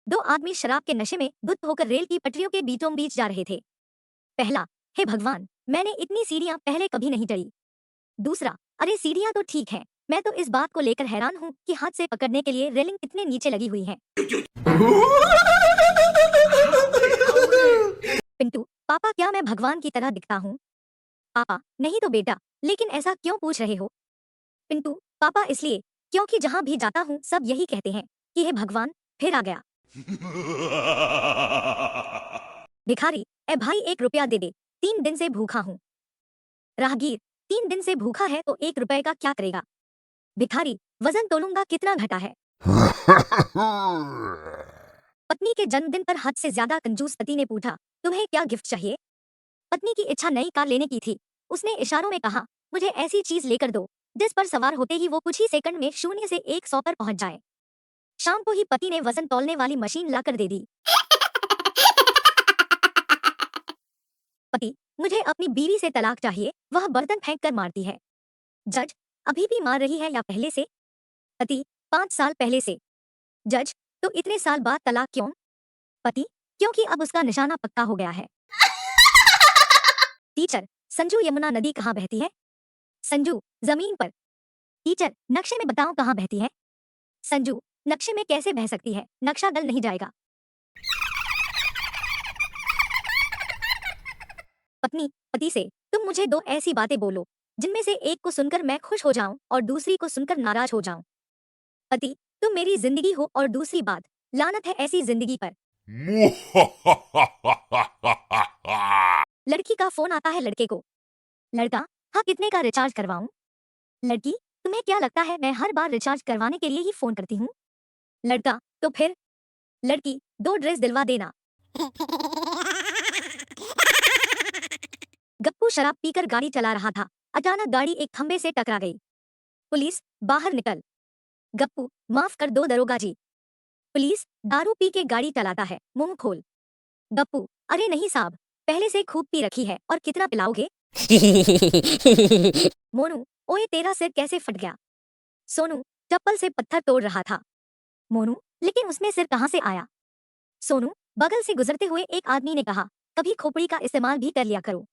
दो आदमी शराब के नशे में धुत होकर रेल की पटरियों के बीचों बीच जा रहे थे। पहला, हे भगवान, मैंने इतनी सीढ़ियां पहले कभी नहीं चढ़ी। दूसरा, अरे सीढ़ियां तो ठीक है, मैं तो इस बात को लेकर हैरान हूँ कि हाथ से पकड़ने के लिए रेलिंग कितने नीचे लगी हुई है। पिंटू, पापा क्या मैं भगवान की तरह दिखता हूँ? पापा, नहीं तो बेटा, लेकिन ऐसा क्यों पूछ रहे हो? पिंटू, पापा इसलिए क्योंकि जहाँ भी जाता हूँ सब यही कहते हैं कि हे भगवान, फिर आ गया। भिखारी, ए भाई 1 रुपया दे दे, 3 दिन से भूखा हूँ। राहगीर, 3 दिन से भूखा है तो 1 रुपए का क्या करेगा? भिखारी, वजन तोलूंगा कितना घटा है। पत्नी के जन्मदिन पर हद से ज्यादा कंजूस पति ने पूछा, तुम्हें क्या गिफ्ट चाहिए? पत्नी की इच्छा नई कार लेने की थी। उसने इशारों में कहा, मुझे ऐसी चीज लेकर दो जिस पर सवार होते ही वो कुछ ही सेकंड में 0 से 100 पर पहुंच जाए। शाम को ही पति ने वजन तौलने वाली मशीन लाकर दे दी। पति, मुझे अपनी बीवी से तलाक चाहिए, वह बर्तन फेंक कर मारती है। जज, अभी भी मार रही है या पहले से? पति, 5 साल पहले से। जज, तो इतने साल बाद तलाक क्यों? पति, क्योंकि अब उसका निशाना पक्का हो गया है। टीचर, संजू यमुना नदी कहाँ बहती है? संजू, जमीन पर। टीचर, नक्शे में बताओ कहाँ बहती है? संजू, नक्शे में कैसे बह सकती है, नक्शा गल नहीं जाएगा। पत्नी, पति से, तुम मुझे 2 ऐसी बातें बोलो जिनमें से एक को सुनकर मैं खुश हो जाऊं और दूसरी को सुनकर नाराज हो जाऊं। पति, तुम मेरी जिंदगी हो और दूसरी बात, लानत है ऐसी जिंदगी पर। लड़की का फोन आता है लड़के को। लड़का, हाँ कितने का रिचार्ज करवाऊं? लड़की, तुम्हें क्या लगता है मैं हर बार रिचार्ज करवाने के लिए ही फोन करती हूँ? लड़का, तो फिर? लड़की, 2 ड्रेस दिलवा देना। गप्पू शराब पीकर गाड़ी चला रहा था। अचानक गाड़ी एक खंबे से टकरा गई। पुलिस, बाहर निकल। गप्पू, माफ कर दो दरोगा जी। पुलिस, दारू पी के गाड़ी चलाता है, मुंह खोल। गप्पू, अरे नहीं साहब, पहले से खूब पी रखी है और कितना पिलाओगे? मोनू, ओए तेरा सिर कैसे फट गया? सोनू, चप्पल से पत्थर तोड़ रहा था। मोनू, लेकिन उसमें सिर कहाँ से आया? सोनू, बगल से गुजरते हुए एक आदमी ने कहा, कभी खोपड़ी का इस्तेमाल भी कर लिया करो।